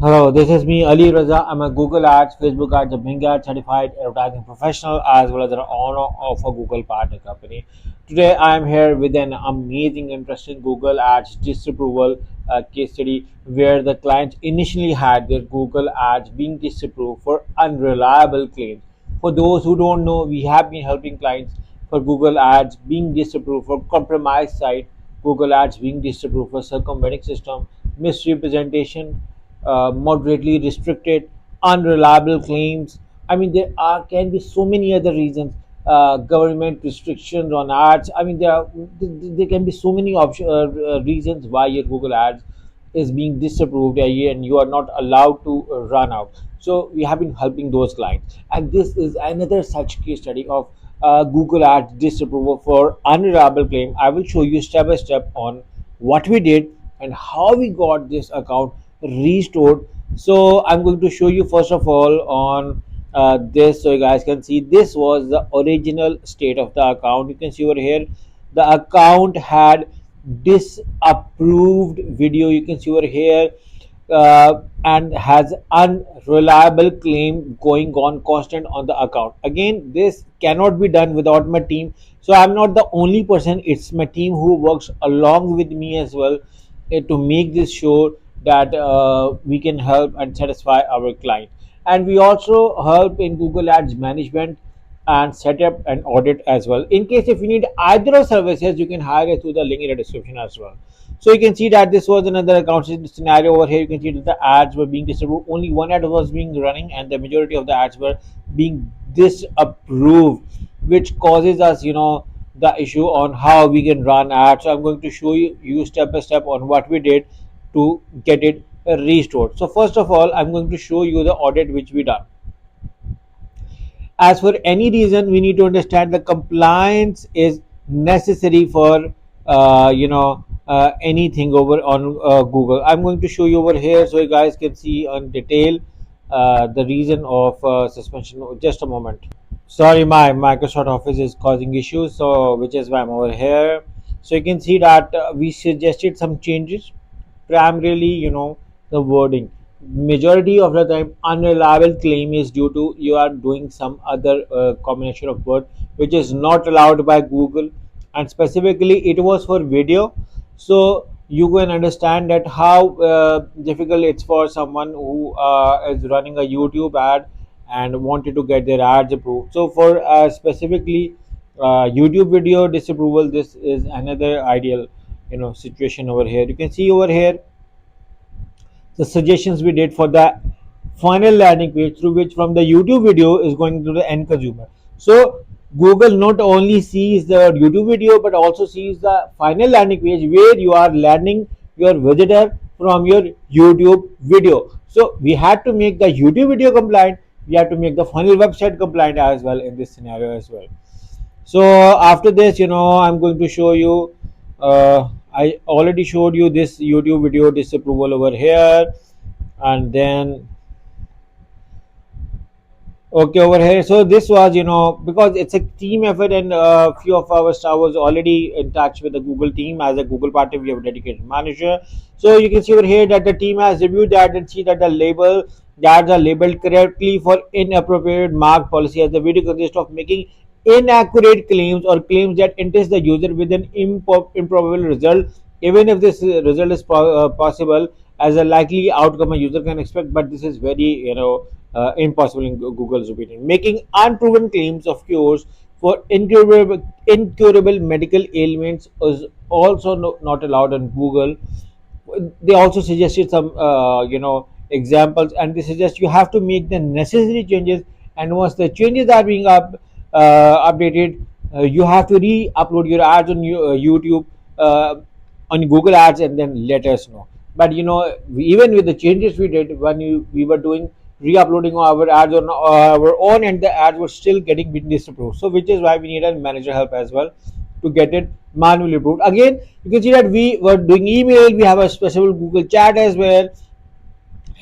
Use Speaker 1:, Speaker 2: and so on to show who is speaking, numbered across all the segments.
Speaker 1: Hello, this is me, Ali Raza. I'm a Google Ads, Facebook Ads, a Bing Ads certified advertising professional, as well as an owner of a Google partner company. Today, I'm here with an amazing, interesting Google Ads disapproval case study where the clients initially had their Google Ads being disapproved for unreliable claims. For those who don't know, we have been helping clients for Google Ads being disapproved for compromised site, Google Ads being disapproved for circumventing system, misrepresentation, moderately restricted, unreliable claims. I mean, there are can be so many other reasons. Government restrictions on ads. I mean, there can be so many reasons why your Google Ads is being disapproved and you are not allowed to run out. So we have been helping those clients, and this is another such case study of Google Ads disapproval for unreliable claim. I will show you step by step on what we did and how we got this account restored. So I'm going to show you first of all on this, so you guys can see this was the original state of the account. You can see over here the account had disapproved video, you can see over here, and has unreliable claim going on constant on the account. Again, this cannot be done without my team, so I'm not the only person, it's my team who works along with me as well, to make this sure that we can help and satisfy our client. And we also help in Google Ads management and setup and audit as well. In case if you need either of services, you can hire us through the link in the description as well. So you can see that this was another account scenario over here. You can see that the ads were being distributed. Only one ad was being running, and the majority of the ads were being disapproved, which causes us, the issue on how we can run ads. So I'm going to show you step by step on what we did to get it restored. So first of all, I'm going to show you the audit which we done. As for any reason, we need to understand the compliance is necessary for anything over on Google. I'm going to show you over here so you guys can see on detail the reason of suspension. Just a moment. Sorry, my Microsoft Office is causing issues, so which is why I'm over here. So you can see that we suggested some changes, primarily the wording. Majority of the time unreliable claim is due to you are doing some other combination of word which is not allowed by Google, and specifically it was for video. So you can understand that how difficult it's for someone who is running a YouTube ad and wanted to get their ads approved. So for specifically YouTube video disapproval, this is another ideal situation over here. You can see over here the suggestions we did for the final landing page, through which from the YouTube video is going to the end consumer. So Google not only sees the YouTube video but also sees the final landing page where you are landing your visitor from your YouTube video. So we had to make the YouTube video compliant, we have to make the final website compliant as well in this scenario as well. So after this, I'm going to show you, I already showed you this YouTube video disapproval over here, and then okay over here. So this was because it's a team effort, and a few of our staff was already in touch with the Google team. As a Google partner, we have a dedicated manager. So you can see over here that the team has reviewed that and see that the ads are labeled correctly for inappropriate mark policy, as the video consists of making inaccurate claims or claims that entice the user with an improbable result, even if this result is possible as a likely outcome a user can expect, but this is very impossible in Google's opinion. Making unproven claims of cures for incurable medical ailments is also not allowed on Google. They also suggested some examples, and they suggest you have to make the necessary changes, and once the changes are being updated, you have to re-upload your ads on YouTube, on Google Ads, and then let us know. But even with the changes we did when we were doing re-uploading our ads on our own, and the ads were still getting disapproved. So which is why we needed manager help as well to get it manually approved. Again, you can see that we were doing email, we have a special Google chat as well,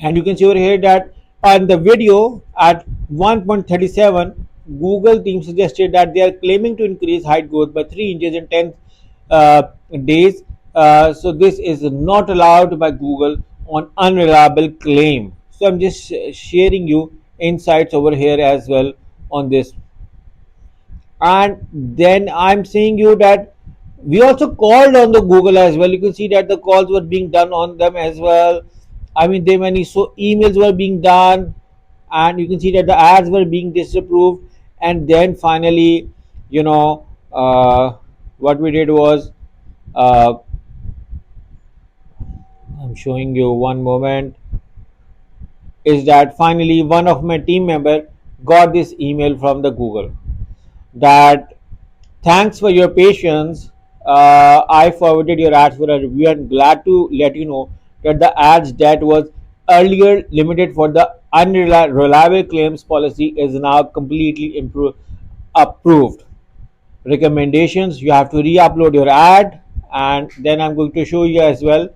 Speaker 1: and you can see over here that on the video at 1.37, Google team suggested that they are claiming to increase height growth by 3 inches in 10 days. So this is not allowed by Google. on unreliable claim. So I'm just sharing you insights over here as well on this. And then I'm saying you that we also called on the Google as well. You can see that the calls were being done on them as well. I mean, they many so emails were being done, and you can see that the ads were being disapproved. And then finally, you know, what we did was, uh, I'm showing you one moment, is that finally one of my team member got this email from the Google that thanks for your patience. I forwarded your ads for a review and glad to let you know that the ads that was earlier limited for the unreliable claims policy is now completely approved. Recommendations: you have to re-upload your ad, and then I'm going to show you as well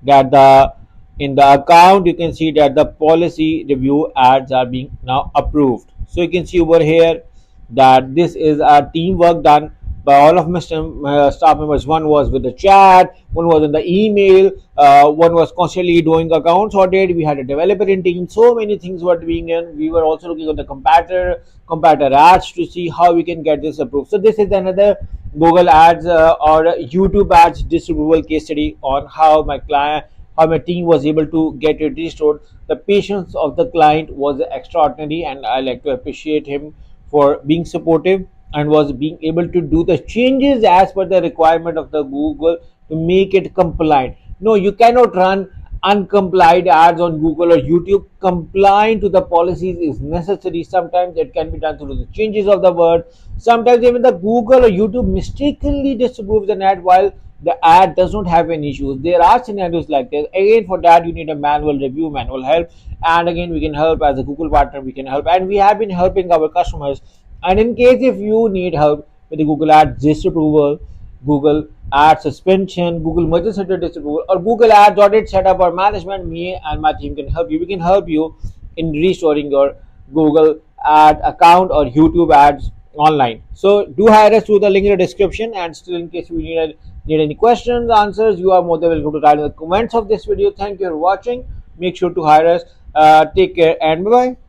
Speaker 1: that the in the account you can see that the policy review ads are being now approved. So you can see over here that this is a teamwork done by all of my staff members. One was with the chat, one was in the email, one was constantly doing accounts audit. We had a developer in team. So many things were being done. We were also looking at the comparator ads to see how we can get this approved. So this is another Google ads or YouTube ads disapproval case study on how my team was able to get it restored. The patience of the client was extraordinary, and I like to appreciate him for being supportive and was being able to do the changes as per the requirement of the Google to make it compliant. No, you cannot run uncomplied ads on Google or YouTube. Complying to the policies is necessary. Sometimes it can be done through the changes of the word. Sometimes even the Google or YouTube mistakenly disapproves an ad while the ad does not have any issues. There are scenarios like this. Again, for that you need a manual review, manual help, and again we can help as a Google partner. We can help, and we have been helping our customers. And in case if you need help with the Google Ads disapproval, Google Ad suspension, Google Merchant Center disapproval, or Google Ads audit setup or management, me and my team can help you. We can help you in restoring your Google Ad account or YouTube ads online. So do hire us through the link in the description. And still, in case you need any questions, answers, you are more than welcome to write in the comments of this video. Thank you for watching. Make sure to hire us. Take care and bye bye.